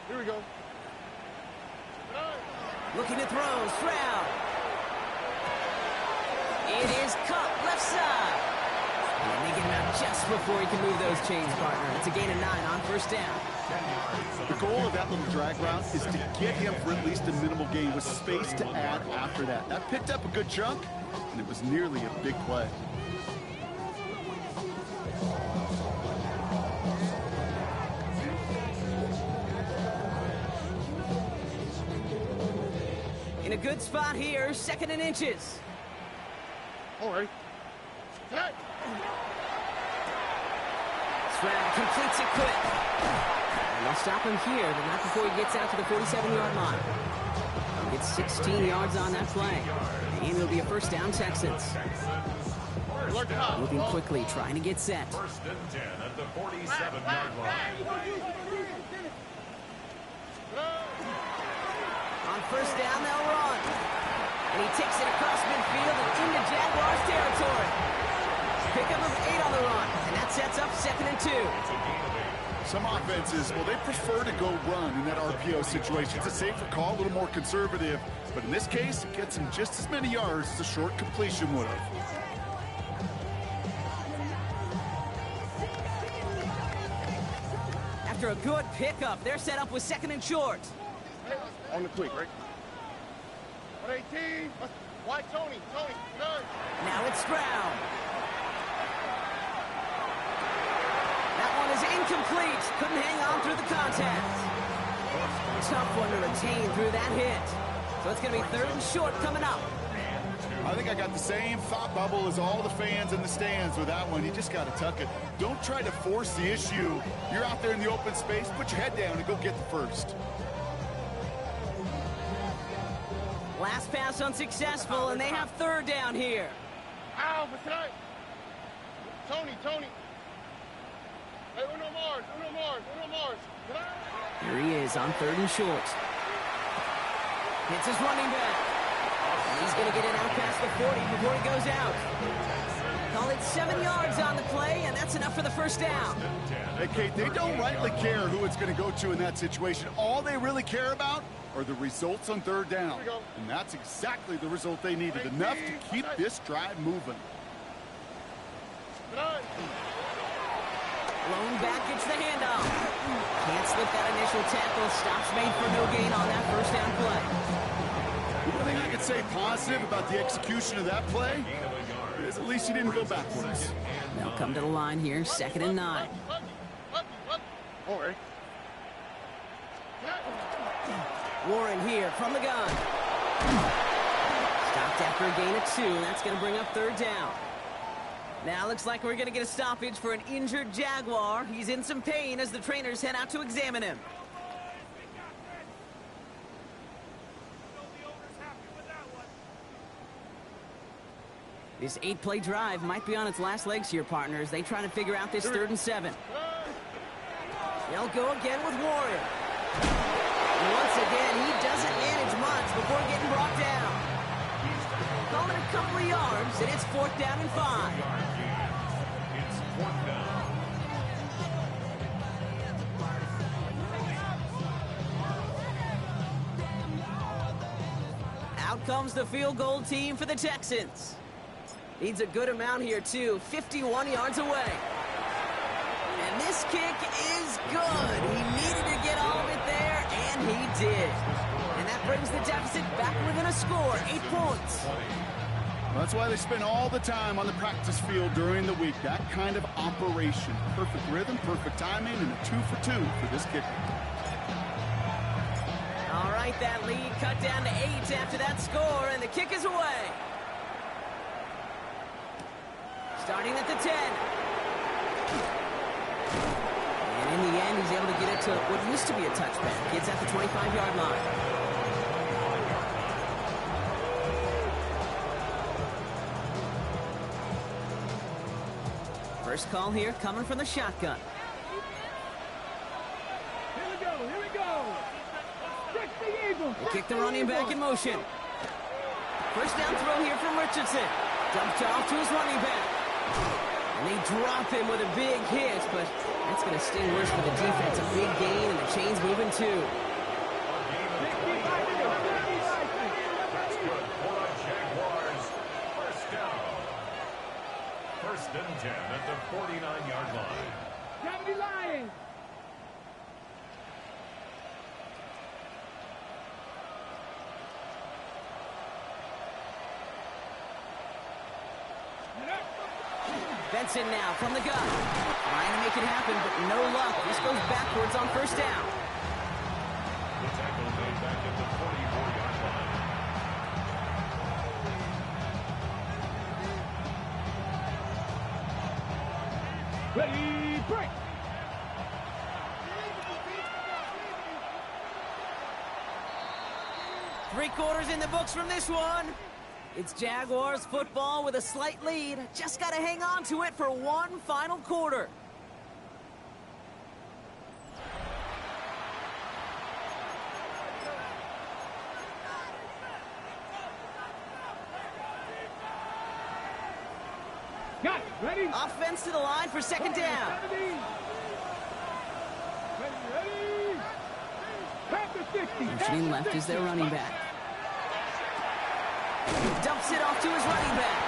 [SPEAKER 2] Here we go.
[SPEAKER 1] Looking to throw. Stroud. It is Cup left side. And they get him out just before he can move those chains, partner. It's a gain of 9 on first down.
[SPEAKER 3] The goal of that little drag route is to get him for at least a minimal gain with space to add after that. That picked up a good chunk, and it was nearly a big play.
[SPEAKER 1] In a good spot here, 2nd and inches.
[SPEAKER 2] All right. Hey.
[SPEAKER 1] Stroud completes it quick. And they'll stop him here, but not before he gets out to the 47-yard line. He'll get 16 yards on that play. And it'll be a first down, Texans. Moving quickly, trying to get set.
[SPEAKER 4] 1st and 10 at the 47-yard line.
[SPEAKER 1] On 1st down, they'll run. And he takes it across midfield and into Jaguars territory. Pickup of 8 on the run, and that sets up 2nd and 2.
[SPEAKER 3] Some offenses, well, they prefer to go run in that RPO situation. It's a safer call, a little more conservative. But in this case, it gets him just as many yards as a short completion would have.
[SPEAKER 1] After a good pickup, they're set up with 2nd and short.
[SPEAKER 2] On the quick, right? 118. Why Tony? None.
[SPEAKER 1] Now it's Stroud. That one is incomplete. Couldn't hang on through the contact. Tough one to retain through that hit. So it's going to be 3rd and short coming up.
[SPEAKER 3] I think I got the same thought bubble as all the fans in the stands with that one. You just got to tuck it. Don't try to force the issue. You're out there in the open space. Put your head down and go get the first.
[SPEAKER 1] Last pass unsuccessful, and they have 3rd down here.
[SPEAKER 2] Ow, but tonight. Tony. Hey, Uno Mars.
[SPEAKER 1] Here he is on 3rd and short. Hits his running back. And he's going to get it out past the 40 before he goes out. Call it 7 yards on the play, and that's enough for the first down.
[SPEAKER 3] Hey, Kate, they don't rightly care who it's going to go to in that situation. All they really care about are the results on 3rd down. And that's exactly the result they needed. Enough to keep this drive moving.
[SPEAKER 1] Lone back gets the handoff. Can't slip that initial tackle. Stops made for no gain on that first down play.
[SPEAKER 3] One thing I could say positive about the execution of that play is at least he didn't go backwards.
[SPEAKER 1] They'll come to the line here, 2nd and 9.
[SPEAKER 2] All right.
[SPEAKER 1] Warren here from the gun. Stopped after a gain of 2, and that's going to bring up 3rd down. Now looks like we're going to get a stoppage for an injured Jaguar. He's in some pain as the trainers head out to examine him. This 8-play drive might be on its last legs here, partners. They try to figure out this 3rd and 7. They'll go again with Warren. And once again, he doesn't manage much before getting brought down. Call it a couple of yards, and it's 4th down and 5.
[SPEAKER 4] It's 4th down.
[SPEAKER 1] Out comes the field goal team for the Texans. Needs a good amount here, too. 51 yards away. And this kick is good. He needed to get all of it there, and he did. And that brings the deficit back within a score, 8 points.
[SPEAKER 3] Well, that's why they spend all the time on the practice field during the week. That kind of operation. Perfect rhythm, perfect timing, and a 2-for-2 for this kicker.
[SPEAKER 1] All right, that lead cut down to 8 after that score, and the kick is away. Starting at the 10. And in the end, he's able to get it to what used to be a touchback. Gets at the 25-yard line. First call here coming from the shotgun.
[SPEAKER 5] Here we go. Check the Eagles.
[SPEAKER 1] They kick the running back in motion. First down throw here from Richardson. Dumped off to his running back. And they drop him with a big hit, but that's going to sting worse for the defense. A big gain, and the chain's moving too.
[SPEAKER 4] That's good for the Jaguars. First down. 1st and 10 at the 49-yard line.
[SPEAKER 5] Come the Lions.
[SPEAKER 1] Benson now from the gun. Trying to make it happen, but no luck. This goes backwards on first down.
[SPEAKER 4] The tackle made back at the 44-yard line.
[SPEAKER 5] Ready, break.
[SPEAKER 1] Three-quarters in the books from this one. It's Jaguars football with a slight lead. Just got to hang on to it for one final quarter.
[SPEAKER 5] Got it. Ready?
[SPEAKER 1] Offense to the line for second down.
[SPEAKER 5] Ready. Panther 60.
[SPEAKER 1] Motioning left is their running back. Dumps it off to his running back.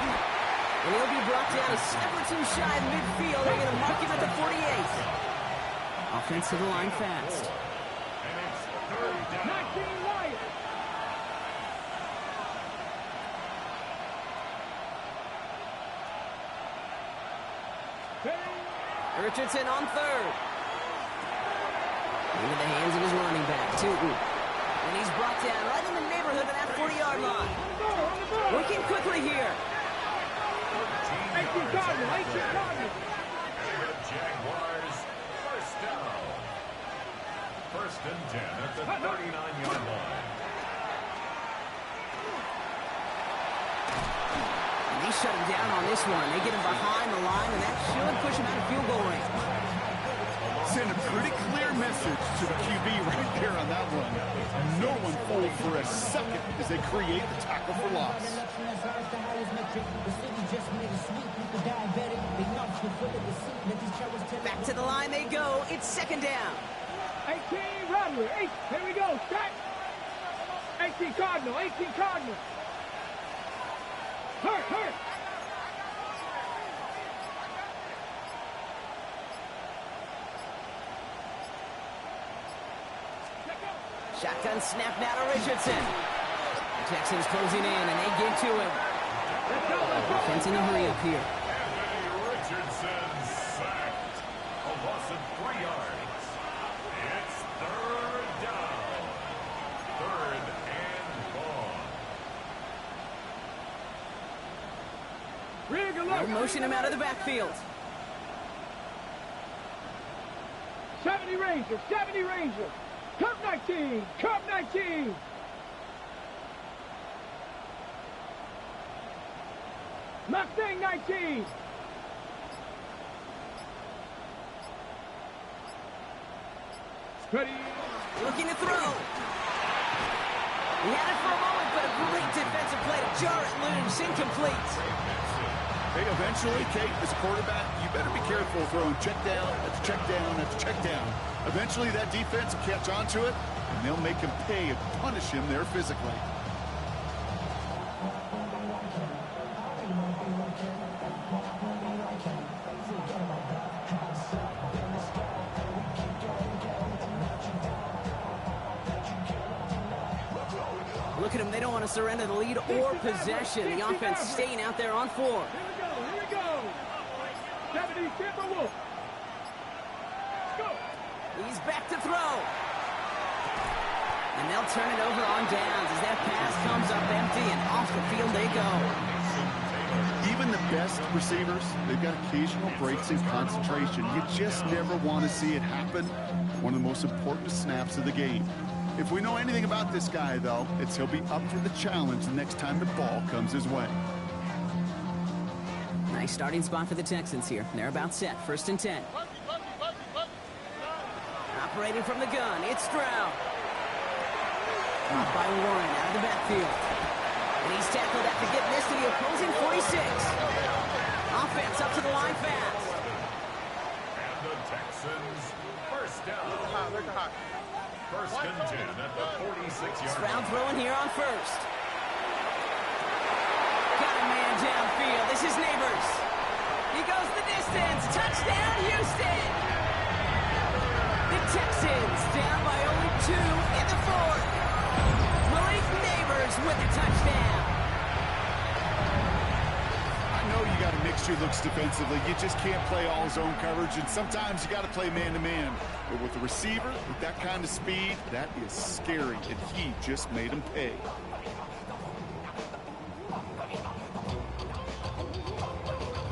[SPEAKER 1] And he'll be brought down a step or two shy of midfield. They're going to mark him at the 48. Offense to the line fast.
[SPEAKER 4] And it's third down.
[SPEAKER 5] 19 Lions.
[SPEAKER 1] Richardson on third. Into the hands of his running back, Tootin. And he's brought down right in the neighborhood of that 40-yard line. Working quickly here.
[SPEAKER 5] 18 Cardinal. 18 Cardinal.
[SPEAKER 4] The Jaguars first down. First and 10 at the 39-yard line.
[SPEAKER 1] And they shut him down on this one. They get him behind the line, and that should push him out of field goal range.
[SPEAKER 3] Send a pretty clear message to the QB right there on that one. No one fooled for a second as they create the tackle for loss.
[SPEAKER 1] Back to the line they go. It's second down.
[SPEAKER 5] 18 Rodway. Here we go. Set. 18 Cardinal. 18 Cardinal. Hurt.
[SPEAKER 1] Shotgun snap now to Richardson. The Texans closing in, and they get to him. Offense in a hurry up here.
[SPEAKER 4] Anthony Richardson sacked. A loss of 3 yards. It's third down. Third and long.
[SPEAKER 5] Rig
[SPEAKER 1] They'll
[SPEAKER 5] alert.
[SPEAKER 1] motion him out of the backfield.
[SPEAKER 5] 70 Rangers. 70 Rangers. Cup 19. Cup 19. Mustang 19. Ready.
[SPEAKER 1] Looking to throw. He had it for a moment, but a great defensive play to jar it loose. Incomplete.
[SPEAKER 3] Hey, eventually, Kate, as a quarterback, you better be careful throwing check down, that's check down, that's check down. Eventually, that defense will catch on to it, and they'll make him pay and punish him there physically.
[SPEAKER 1] Look at them. They don't want to surrender the lead or possession. The offense staying out there on 4.
[SPEAKER 5] Here we go. 70 Timberwolves. Go.
[SPEAKER 1] He's back to throw. And they'll turn it over on downs as that pass comes up empty, and off the field they go.
[SPEAKER 3] Even the best receivers, they've got occasional breaks in concentration. You just never want to see it happen. One of the most important snaps of the game. If we know anything about this guy, though, it's he'll be up for the challenge the next time the ball comes his way.
[SPEAKER 1] Nice starting spot for the Texans here. They're about set. First and 10. Operating from the gun, it's Stroud. Caught by Warren out of the backfield. And he's tackled after getting this to the opposing 46. Offense up to the line fast.
[SPEAKER 4] And the Texans first down.
[SPEAKER 2] Look at hot.
[SPEAKER 4] First and 10 at the 46-yard
[SPEAKER 1] Stroud
[SPEAKER 4] line.
[SPEAKER 1] throwing here on first. Got a man downfield. This is Neighbors. He goes the distance. Touchdown, Houston. The Texans down by only 2 in the 4th. Malik Neighbors with a touchdown.
[SPEAKER 3] I know you got to mix your looks defensively. You just can't play all zone coverage, and sometimes you got to play man-to-man. But with the receiver, with that kind of speed, that is scary, and he just made him pay.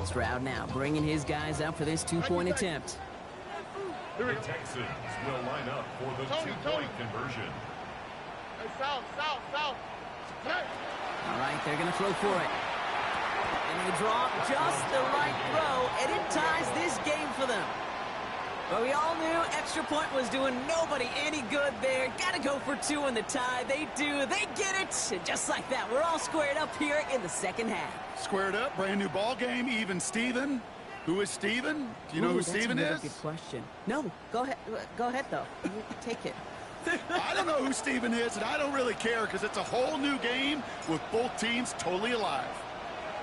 [SPEAKER 1] Stroud now bringing his guys up for this two-point attempt.
[SPEAKER 4] The Texans will line up for the two-point conversion.
[SPEAKER 2] Hey, south. Hey.
[SPEAKER 1] All right, they're going to throw for it. And they drop just the right throw, and it ties this game for them. But we all knew extra point was doing nobody any good there. Got to go for two in the tie. They do. They get it. And just like that, we're all squared up here in the second half.
[SPEAKER 3] Squared up, brand new ball game, even Steven. Who is Steven? Do you know who Steven is?
[SPEAKER 1] That's a good question. No, go ahead. Go ahead, though. You take it.
[SPEAKER 3] I don't know who Steven is, and I don't really care because it's a whole new game with both teams totally alive.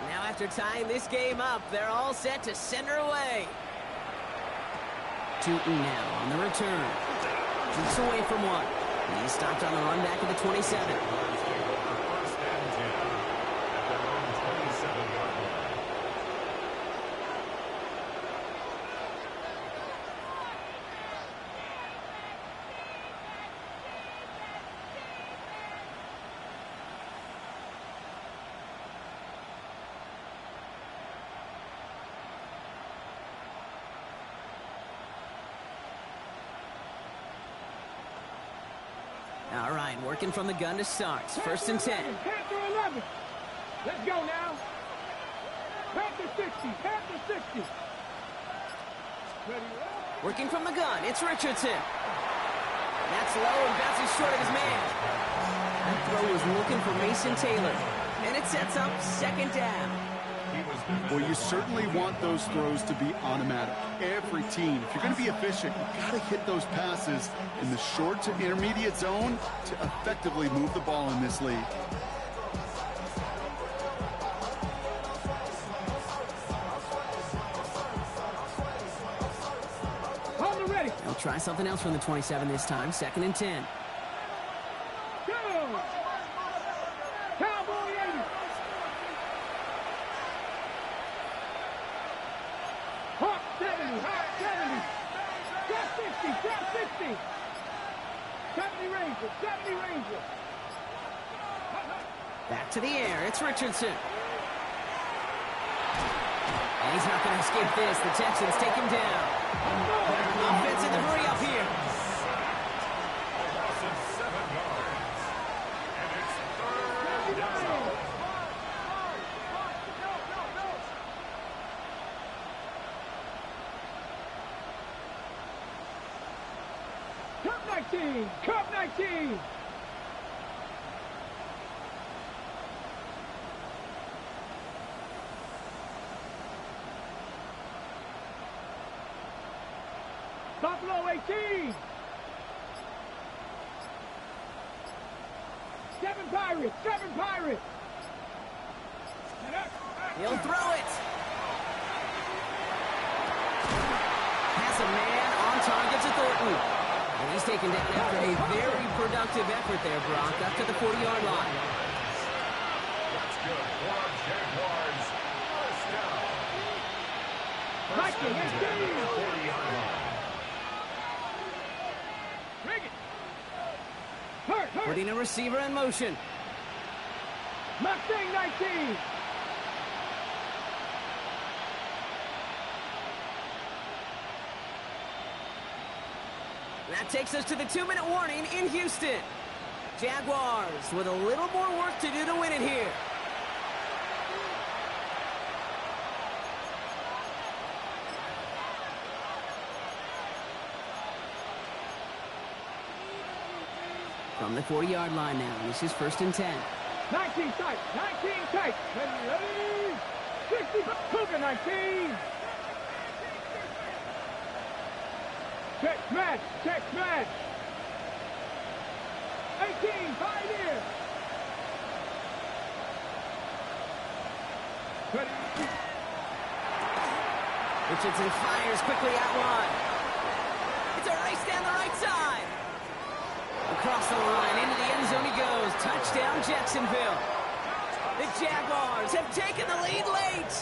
[SPEAKER 1] Now after tying this game up, they're all set to send her away. Tootin now on the return. Keeps away from one. And he's stopped on the run back to the 27. All right, working from the gun to start. First and 10.
[SPEAKER 5] Panther 11. Let's go now. Panther 60. Panther 60. Ready?
[SPEAKER 1] Working from the gun, it's Richardson. That's low and bounces short of his man. That throw was looking for Mason Taylor. And it sets up second down.
[SPEAKER 3] Well, you certainly want those throws to be automatic. Every team, if you're going to be efficient, you've got to hit those passes in the short to intermediate zone to effectively move the ball in this league.
[SPEAKER 5] On the ready.
[SPEAKER 1] They'll try something else from the 27 this time. Second and 10.
[SPEAKER 5] Go. Cowboy 80. Hawk 70. Hawk 70. Drop 60. Drop 60. 70 Ranger. 70 Ranger.
[SPEAKER 1] Back to the air. It's Richardson. And he's not going to escape this. The Texans take him down. Offense in the hurry up here.
[SPEAKER 4] Loss of 7 yards. And it's third down.
[SPEAKER 5] Cup 19. Cup 19. Buffalo 18. 7 Pirates. 7 Pirates.
[SPEAKER 1] He'll throw it. Has a man on target to Thornton. And he's taken down after a very productive effort there, Brock, up to the 40-yard line.
[SPEAKER 4] That's good for our Jaguars. First down. First and 10 at the 40-yard line.
[SPEAKER 5] Bring it. Hurt.
[SPEAKER 1] Putting a receiver in motion.
[SPEAKER 5] Mustang 19.
[SPEAKER 1] That takes us to the 2-minute warning in Houston. Jaguars with a little more work to do to win it here. From the 40-yard line now, this is first and 10.
[SPEAKER 5] 19 tight. 19 tight. Ready. 60. Cougar 19. Check smash. Check smash. 18. Pioneer. Ready.
[SPEAKER 1] Richardson fires quickly out wide. It's a race down the right side. Across the line, into the end zone he goes. Touchdown, Jacksonville. The Jaguars have taken the lead late.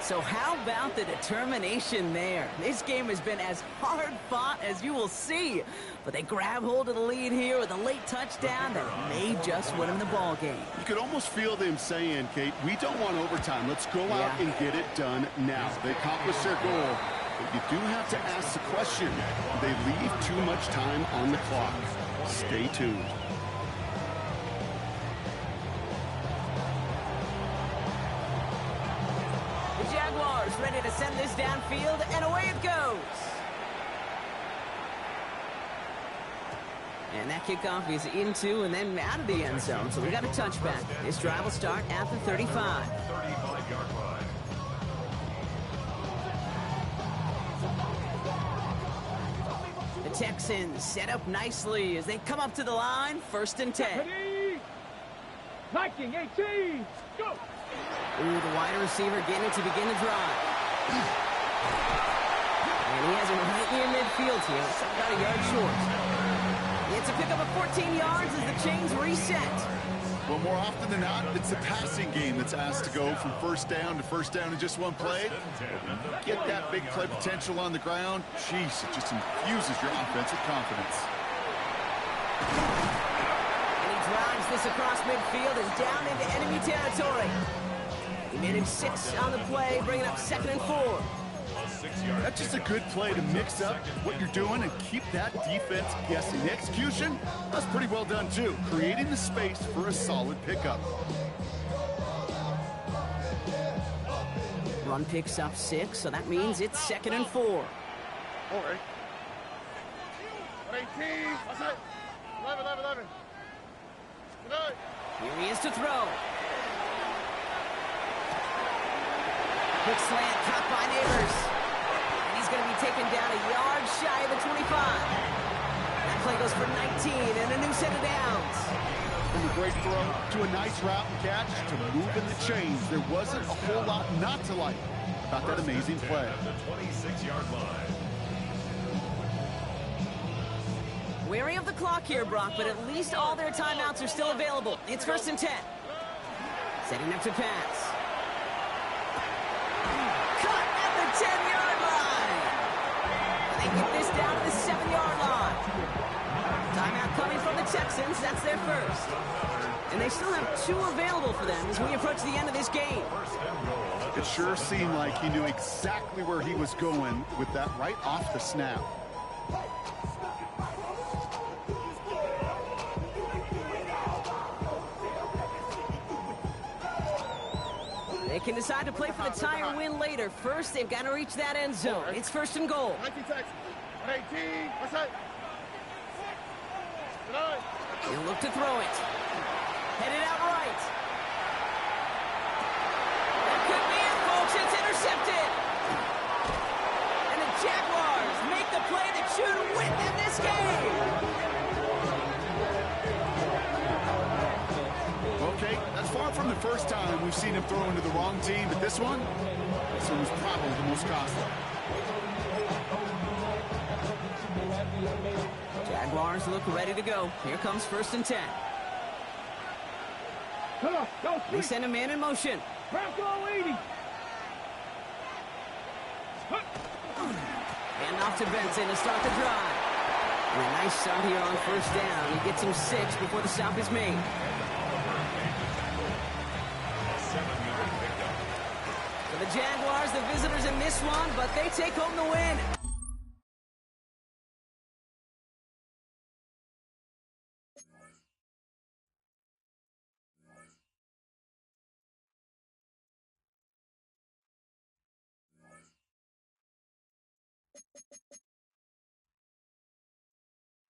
[SPEAKER 1] So how about the determination there? This game has been as hard fought as you will see. But they grab hold of the lead here with a late touchdown that may just win them the ball game.
[SPEAKER 3] You could almost feel them saying, Kate, we don't want overtime. Let's go out and get it done now. They accomplished their goal. But you do have to ask the question, do they leave too much time on the clock? Stay tuned.
[SPEAKER 1] Jaguars ready to send this downfield, and away it goes. And that kickoff is into and then out of the end zone, so we got a touchback. This drive will start at the 35.
[SPEAKER 4] 35-yard line.
[SPEAKER 1] The Texans set up nicely as they come up to the line, 1st and 10.
[SPEAKER 5] Ready? Viking 18, go!
[SPEAKER 1] Ooh, the wide receiver getting it to begin the drive. And he has it right near midfield here. It's about a yard short. It's a pickup of 14 yards as the chains reset.
[SPEAKER 3] Well, more often than not, it's the passing game that's asked to go from first down in just one play. Get that big play potential on the ground. Jeez, it just infuses your offensive confidence.
[SPEAKER 1] And he drives this across midfield and down into enemy territory. He made it 6 on the play, bringing up 2nd and 4.
[SPEAKER 3] That's just a good play to mix up what you're doing and keep that defense guessing. The execution, that's pretty well done too. Creating the space for a solid pickup.
[SPEAKER 1] Run picks up 6, so that means it's 2nd and 4.
[SPEAKER 2] All right. 18. That's it. 11. Good.
[SPEAKER 1] Here he is to throw. Quick slant, caught by Neighbors. And he's going to be taken down a yard shy of the 25. That play goes for 19 and a new set of downs.
[SPEAKER 3] From a great throw to a nice route and catch to moving the chains. There wasn't a whole lot not to like about that amazing play.
[SPEAKER 4] The 26-yard line.
[SPEAKER 1] Wary of the clock here, Brock, but at least all their timeouts are still available. It's 1st and 10. Setting up to pass. Cut at the 10-yard line. And they get this down to the 7-yard line. Timeout coming from the Texans. That's their first. And they still have 2 available for them as we approach the end of this game.
[SPEAKER 3] It sure seemed like he knew exactly where he was going with that right off the snap.
[SPEAKER 1] They can decide to play for the tie or win later. First, they've got to reach that end zone. It's 1st and goal.
[SPEAKER 2] 19 Texans. 18. What's that? Good.
[SPEAKER 1] He'll look to throw it. Headed out right. That could be it, folks. It's intercepted. And the Jaguars make the play that should win them this game.
[SPEAKER 3] Okay, that's far from the first time we've seen him throw into the wrong team, but this one was probably the most costly.
[SPEAKER 1] Jaguars look ready to go. Here comes 1st and 10.
[SPEAKER 5] Come on, go
[SPEAKER 1] They
[SPEAKER 5] street.
[SPEAKER 1] send a man in motion.
[SPEAKER 5] Bronco 80.
[SPEAKER 1] And off to Benson to start the drive. And a nice start here on 1st down. He gets him 6 before the stop is made. For the Jaguars, the visitors in this one, but they take home the win.